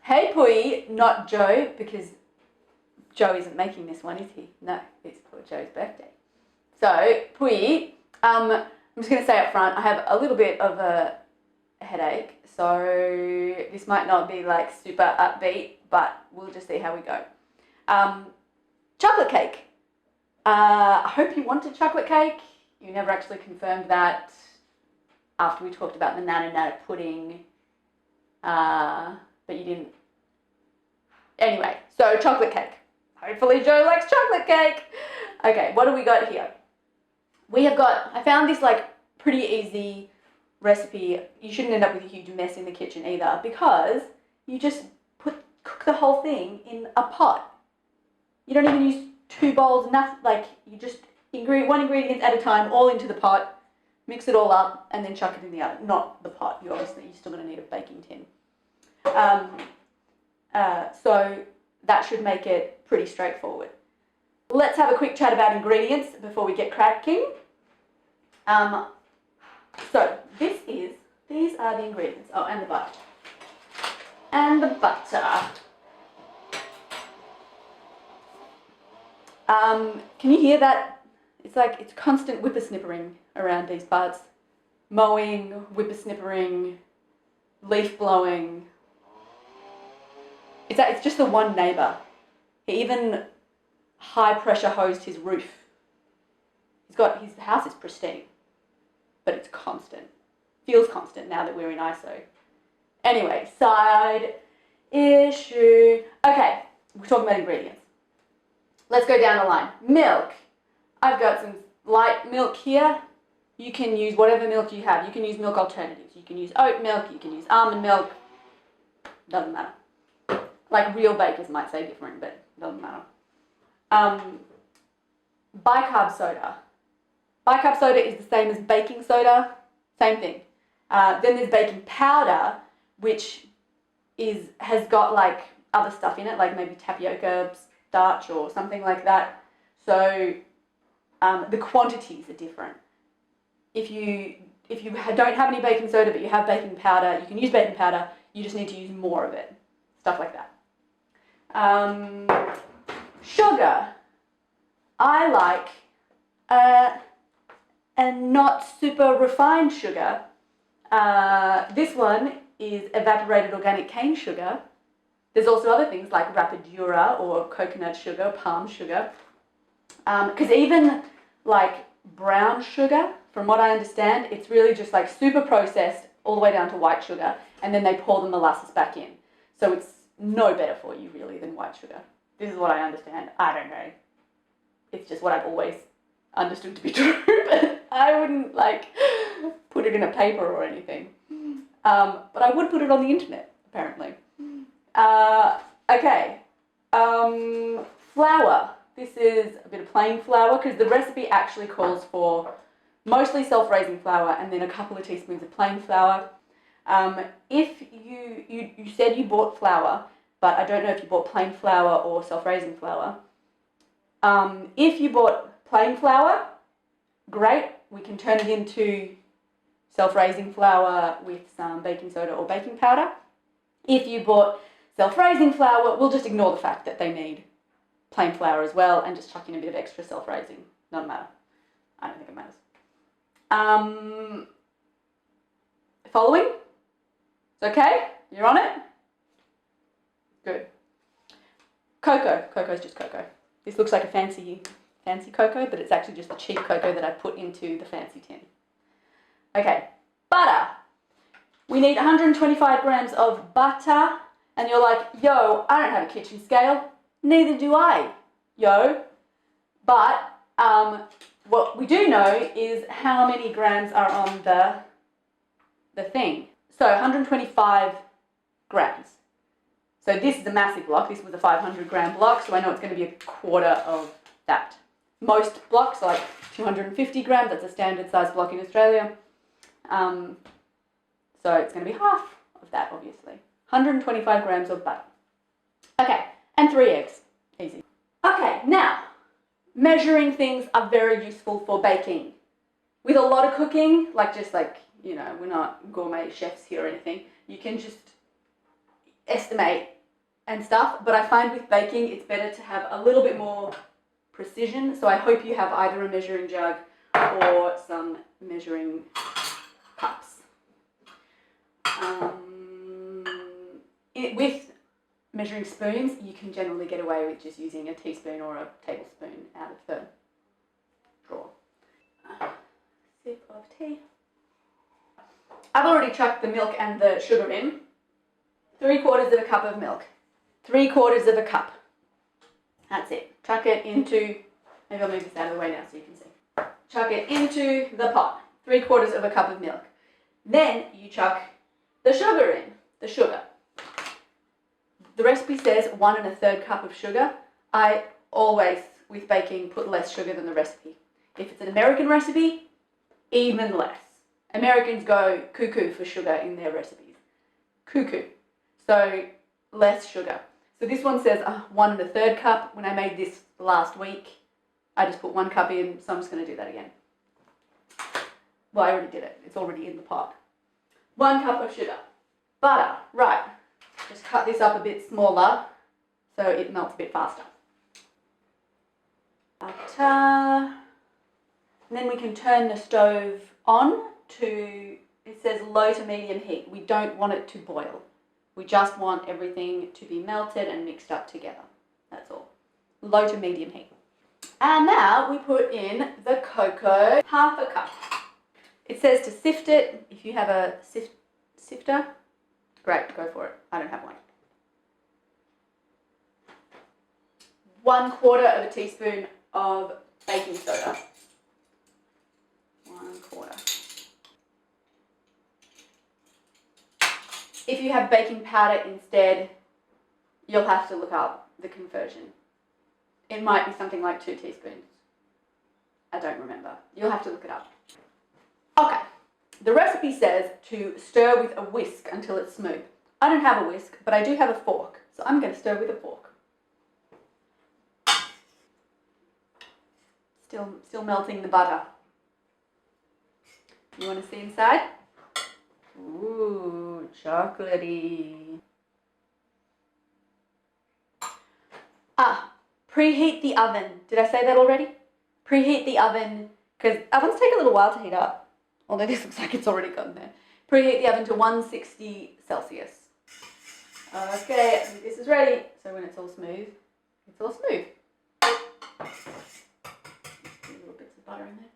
Hey Puyi, not Joe, because Joe isn't making this one, is he? No, it's for Joe's birthday. So, Puyi, I'm just going to say up front, I have a little bit of a headache, so this might not be like super upbeat, but we'll just see how we go. Chocolate cake. I hope you wanted chocolate cake. You never actually confirmed that after we talked about the nana pudding, but you didn't. Anyway, so chocolate cake. Hopefully Joe likes chocolate cake. Okay, what do we got here? We have got, I found this like pretty easy recipe. You shouldn't end up with a huge mess in the kitchen either, because you just cook the whole thing in a pot. You don't even use 2 bowls, nothing, like you just one ingredient at a time, all into the pot, mix it all up, and then chuck it in the oven. Not the pot, you're still going to need a baking tin. So that should make it pretty straightforward. Let's have a quick chat about ingredients before we get cracking. So these are the ingredients. Oh, and the butter. And the butter. Can you hear that? It's like it's constant whippersnippering around these parts. Mowing, whippersnippering, leaf blowing. It's just the one neighbour. He even high pressure hosed his roof. His house is pristine, but it's constant. Feels constant now that we're in ISO. Anyway, side issue. Okay, we're talking about ingredients. Let's go down the line. Milk. I've got some light milk here. You can use whatever milk you have. You can use milk alternatives. You can use oat milk. You can use almond milk. Doesn't matter. Like real bakers might say different, but doesn't matter. Bicarb soda. Bicarb soda is the same as baking soda. Same thing. Then there's baking powder, which has got like other stuff in it, like maybe tapioca starch or something like that. So the quantities are different. If you don't have any baking soda but you have baking powder, you can use baking powder. You just need to use more of it. Stuff like that. Sugar. I like a not super refined sugar. This one is evaporated organic cane sugar. There's also other things like rapadura or coconut sugar, palm sugar. Because even like brown sugar, from what I understand, it's really just like super processed all the way down to white sugar, and then they pour the molasses back in. So it's no better for you really than white sugar. This is what I understand. I don't know. It's just what I've always understood to be true, but I wouldn't like put it in a paper or anything. But I would put it on the internet, apparently. Okay. Flour. This is a bit of plain flour because the recipe actually calls for mostly self-raising flour and then a couple of teaspoons of plain flour. If you said you bought flour, but I don't know if you bought plain flour or self-raising flour. If you bought plain flour, great. We can turn it into self-raising flour with some baking soda or baking powder. If you bought self-raising flour, we'll just ignore the fact that they need plain flour as well and just chuck in a bit of extra self-raising. Doesn't matter. I don't think it matters. Following? It's okay? You're on it? Good. Cocoa. Cocoa's just cocoa. This looks like a fancy cocoa, but it's actually just the cheap cocoa that I put into the fancy tin. Okay, butter. We need 125 grams of butter, and you're like, yo, I don't have a kitchen scale. Neither do I, yo. But what we do know is how many grams are on the thing. So 125 grams. So this is a massive block. This was a 500 gram block, so I know it's going to be a quarter of that. Most blocks are like 250 grams. That's a standard size block in Australia. So it's going to be half of that, obviously. 125 grams of butter. Okay, and 3 eggs. Easy. Okay, now, measuring things are very useful for baking. With a lot of cooking, like just like, you know, we're not gourmet chefs here or anything, you can just estimate and stuff, but I find with baking it's better to have a little bit more precision. So I hope you have either a measuring jug or some measuring cups. With measuring spoons, you can generally get away with just using a teaspoon or a tablespoon out of the drawer. Sip of tea. I've already chucked the milk and the sugar in. 3/4 of a cup of milk. 3/4 of a cup. That's it. Chuck it into, maybe I'll move this out of the way now so you can see. Chuck it into the pot. 3/4 of a cup of milk. Then you chuck the sugar in. The sugar. The recipe says 1 1/3 cup of sugar. I always, with baking, put less sugar than the recipe. If it's an American recipe, even less. Americans go cuckoo for sugar in their recipes. Cuckoo. So less sugar. So this one says 1 1/3 cup. When I made this last week, I just put 1 cup in, so I'm just going to do that again. Well, I already did it. It's already in the pot. 1 cup of sugar. Butter. Right. Just cut this up a bit smaller so it melts a bit faster. Butter. And then we can turn the stove on to, it says low to medium heat. We don't want it to boil. We just want everything to be melted and mixed up together. That's all. Low to medium heat. And now we put in the cocoa, 1/2 cup. It says to sift it. If you have a sifter, great, go for it. I don't have one. 1/4 teaspoon of baking soda. 1/4. If you have baking powder instead, you'll have to look up the conversion. It might be something like 2 teaspoons. I don't remember. You'll have to look it up. Okay. The recipe says to stir with a whisk until it's smooth. I don't have a whisk, but I do have a fork, so I'm going to stir with a fork. Still melting the butter. You want to see inside? Ooh, chocolatey. Preheat the oven. Did I say that already? Preheat the oven, because ovens take a little while to heat up. Although this looks like it's already gotten there. Preheat the oven to 160 Celsius. Okay, I think this is ready. So when it's all smooth, it's all smooth. Little bits of butter in there.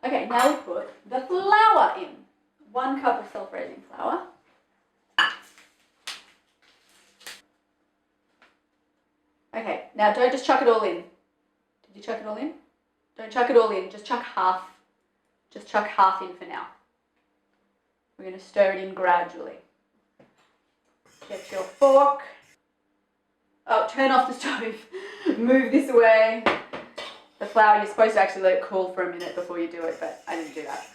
Okay, now we put the flour in. 1 cup of self-raising flour. Okay, now don't just chuck it all in. Did you chuck it all in? Don't chuck it all in, just chuck half. Just chuck half in for now. We're going to stir it in gradually. Get your fork. Oh, turn off the stove. Move this away. The flour, you're supposed to actually let it cool for a minute before you do it, but I didn't do that.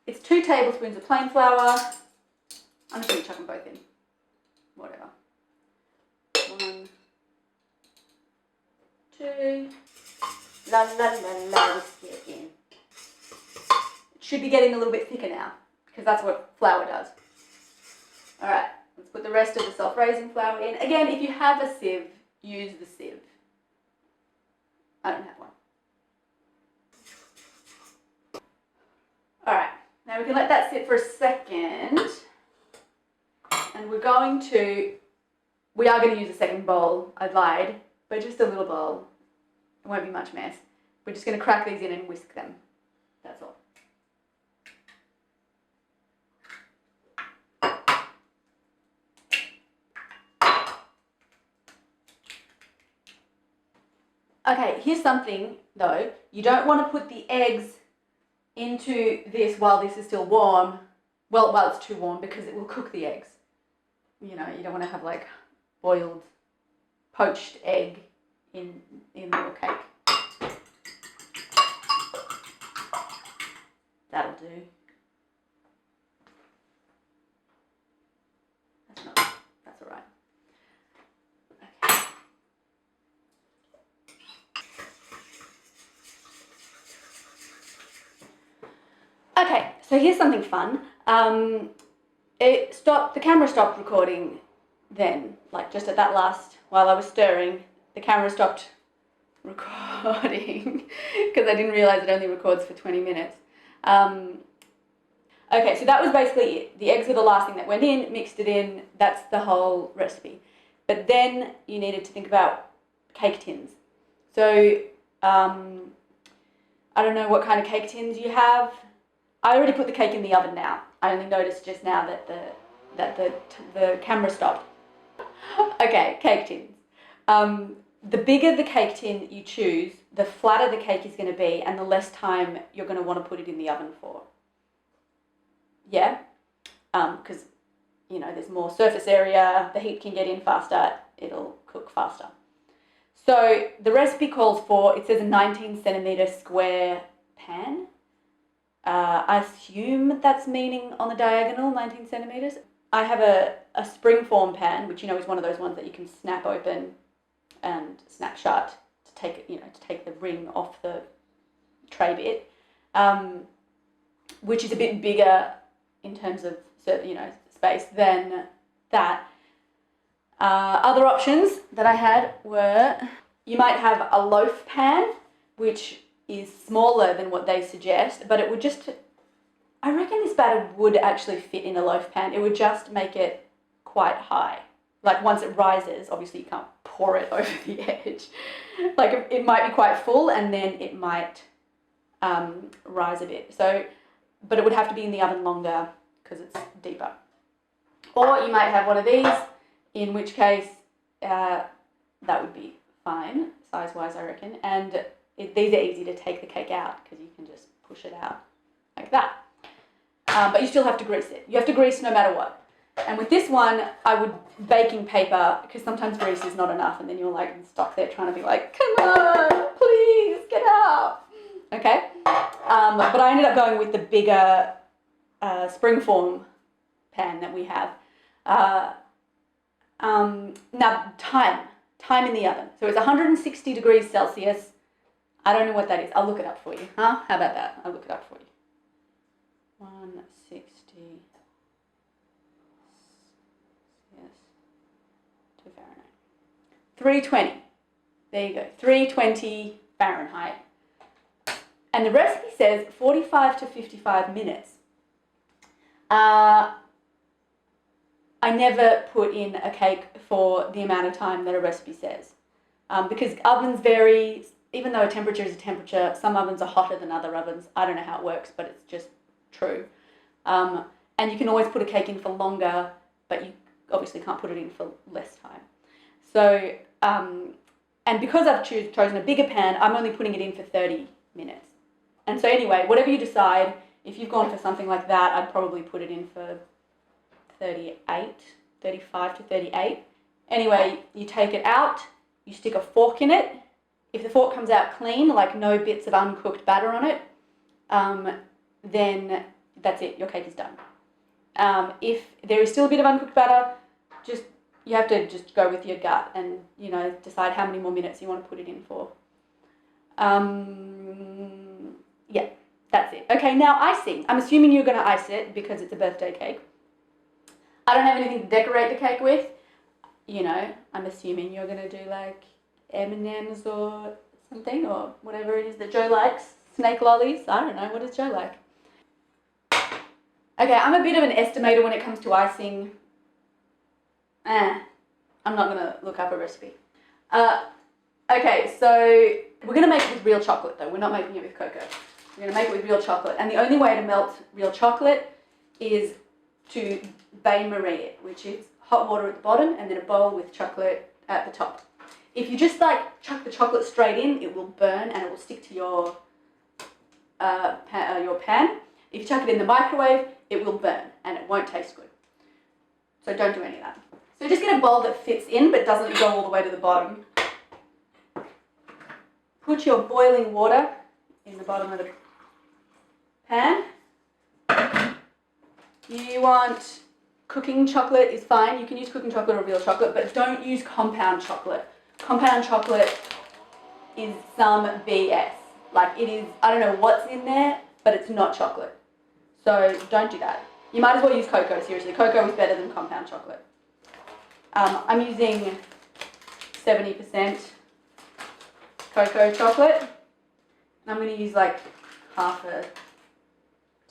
It's 2 tablespoons of plain flour. I'm just going to chuck them both in. Whatever. 1, 2. La la la la, whisk it in. It should be getting a little bit thicker now, because that's what flour does. Alright, let's put the rest of the self-raising flour in. Again, if you have a sieve, use the sieve. I don't have one. Alright, now we can let that sit for a second. And we are going to use a second bowl. I lied, but just a little bowl. It won't be much mess. We're just going to crack these in and whisk them. That's all. Okay, here's something though. You don't want to put the eggs into this while this is still warm. Well, while it's too warm, because it will cook the eggs. You know, you don't want to have like boiled, poached egg in your cake. That'll do. That's all right. Okay, so here's something fun. the camera stopped recording then, like just at that last, while I was stirring, the camera stopped recording because I didn't realize it only records for 20 minutes. Okay, so that was basically it. The eggs were the last thing that went in, mixed it in, that's the whole recipe. But then you needed to think about cake tins. So, I don't know what kind of cake tins you have. I already put the cake in the oven now. I only noticed just now that the camera stopped. Okay, cake tins. The bigger the cake tin you choose, the flatter the cake is going to be and the less time you're going to want to put it in the oven for. Yeah? Because, you know, there's more surface area, the heat can get in faster, it'll cook faster. So the recipe calls for, it says a 19 centimetre square pan. I assume that's meaning on the diagonal, 19 centimetres. I have a springform pan, which, you know, is one of those ones that you can snap open and snap shut to take it, you know, to take the ring off the tray bit, which is a bit bigger in terms of, you know, space than that. Other options that I had were, you might have a loaf pan, which is smaller than what they suggest, but it would just, I reckon this batter would actually fit in a loaf pan. It would just make it quite high. Like once it rises, obviously you can't pour it over the edge. Like it might be quite full and then it might rise a bit. So, but it would have to be in the oven longer because it's deeper. Or you might have one of these, in which case that would be fine, size-wise, I reckon. And these are easy to take the cake out because you can just push it out like that. But you still have to grease it. You have to grease no matter what. And with this one, I would baking paper, because sometimes grease is not enough, and then you're like stuck there trying to be like, come on, please, get out. Okay? But I ended up going with the bigger springform pan that we have. Now, time in the oven. So it's 160 degrees Celsius. I don't know what that is. I'll look it up for you. Huh? How about that? I'll look it up for you. 160 to Fahrenheit. 320. There you go. 320 Fahrenheit. And the recipe says 45 to 55 minutes. I never put in a cake for the amount of time that a recipe says. Because ovens vary, even though a temperature is a temperature, some ovens are hotter than other ovens. I don't know how it works, but it's just true. And you can always put a cake in for longer, but you obviously can't put it in for less time. So, and because I've chosen a bigger pan, I'm only putting it in for 30 minutes. And so anyway, whatever you decide, if you've gone for something like that, I'd probably put it in for 35 to 38. Anyway, you take it out, you stick a fork in it. If the fork comes out clean, like no bits of uncooked batter on it, then that's it, your cake is done. If there is still a bit of uncooked batter, you have to just go with your gut and, you know, decide how many more minutes you want to put it in for. Yeah, that's it. Okay, now icing. I'm assuming you're going to ice it because it's a birthday cake. I don't have anything to decorate the cake with. You know, I'm assuming you're going to do like M&Ms or something, or whatever it is that Joe likes. Snake lollies. I don't know. What does Joe like? Okay, I'm a bit of an estimator when it comes to icing. I'm not going to look up a recipe. Okay, so we're going to make it with real chocolate though. We're not making it with cocoa. We're going to make it with real chocolate. And the only way to melt real chocolate is to bain-marie it, which is hot water at the bottom and then a bowl with chocolate at the top. If you just like chuck the chocolate straight in, it will burn and it will stick to your pan. If you chuck it in the microwave, it will burn and it won't taste good. So don't do any of that. So just get a bowl that fits in but doesn't go all the way to the bottom. Put your boiling water in the bottom of the pan. You want cooking chocolate is fine. You can use cooking chocolate or real chocolate, but don't use compound chocolate. Compound chocolate is some BS. Like it is, I don't know what's in there, but it's not chocolate. So don't do that. You might as well use cocoa, seriously. Cocoa is better than compound chocolate. I'm using 70% cocoa chocolate. And I'm going to use like just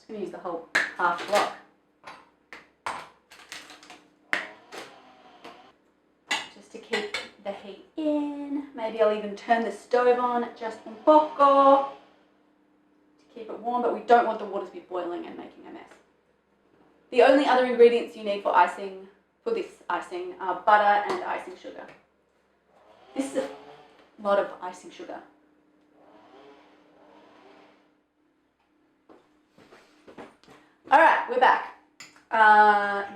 going to use the whole half block. Just to keep the heat in. Maybe I'll even turn the stove on just un poco to keep it warm, but we don't want the water to be boiling and making a mess. The only other ingredients you need for this icing are butter and icing sugar. This is a lot of icing sugar. Alright, we're back.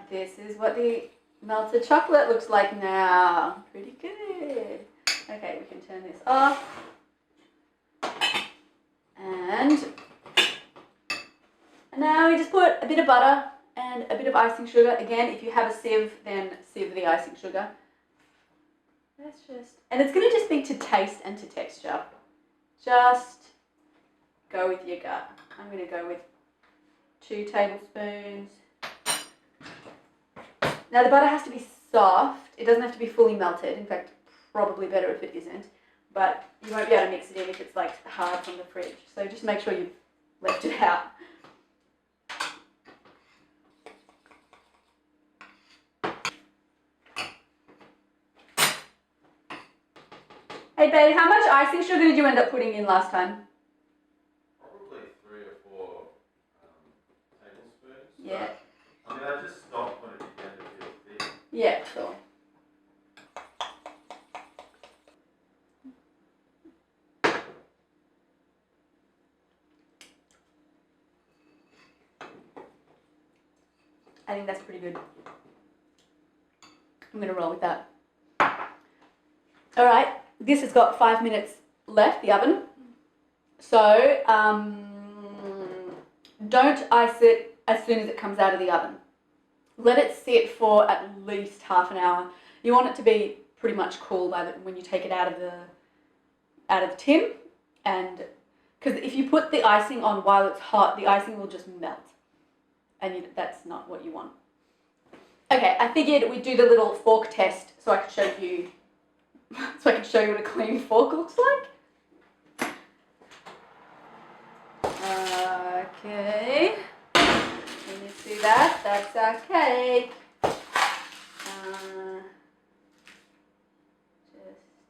This is what the melted chocolate looks like now. Pretty good. Okay, we can turn this off. And now we just put a bit of butter and a bit of icing sugar. Again, if you have a sieve, then sieve the icing sugar. And it's going to just be to taste and to texture. Just go with your gut. I'm going to go with 2 tablespoons. Now the butter has to be soft. It doesn't have to be fully melted. In fact, probably better if it isn't. But you won't be able to mix it in if it's like hard from the fridge. So just make sure you've left it out. Hey babe, how much icing sugar did you end up putting in last time? Probably 3 or 4 tablespoons. Yeah. I mean, I just stopped when it began to feel thick. Yeah, cool. I think that's pretty good. I'm going to roll with that. Alright, this has got 5 minutes left, the oven. So, don't ice it as soon as it comes out of the oven. Let it sit for at least half an hour. You want it to be pretty much cool when you take it out of the tin, and because if you put the icing on while it's hot, the icing will just melt, and that's not what you want. Okay, I figured we'd do the little fork test so I could show you what a clean fork looks like. Okay. When you see that, that's okay. Just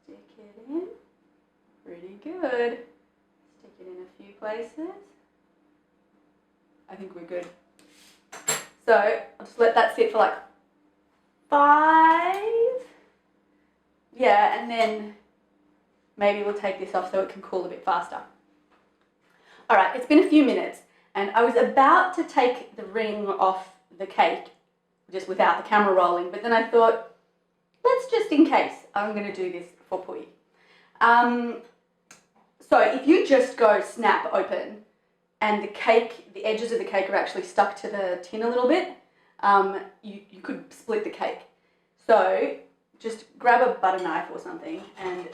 stick it in. Pretty good. Stick it in a few places. I think we're good. So I'll just let that sit for like 5. Yeah, and then maybe we'll take this off so it can cool a bit faster. Alright, it's been a few minutes and I was about to take the ring off the cake just without the camera rolling, but then I thought, let's just in case, I'm going to do this for Puyi. So if you just go snap open and the edges of the cake are actually stuck to the tin a little bit, you could split the cake. So just grab a butter knife or something and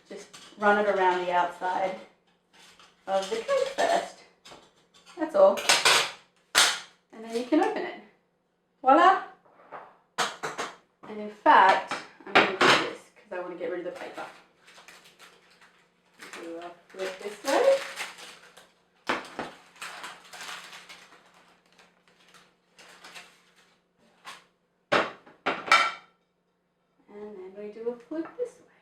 just run it around the outside of the cake first. That's all. And then you can open it. Voila! And in fact, I'm going to do this because I want to get rid of the paper. So I'll flip this way. And then we do a flip this way.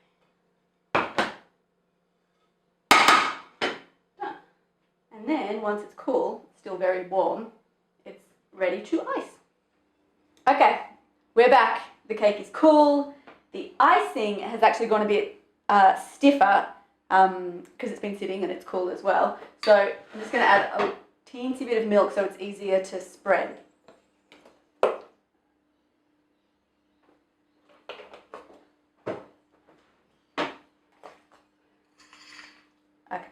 Done. And then once it's cool, still very warm, it's ready to ice. Okay, we're back. The cake is cool. The icing has actually gone a bit stiffer because it's been sitting and it's cool as well. So I'm just going to add a teensy bit of milk so it's easier to spread. Okay.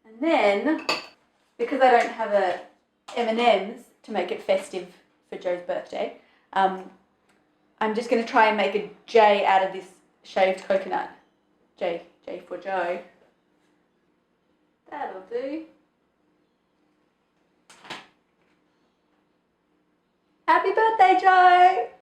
And then because I don't have a M&Ms to make it festive for Joe's birthday, I'm just going to try and make a J out of this shaved coconut. J for Joe. That'll do. Happy birthday, Joe!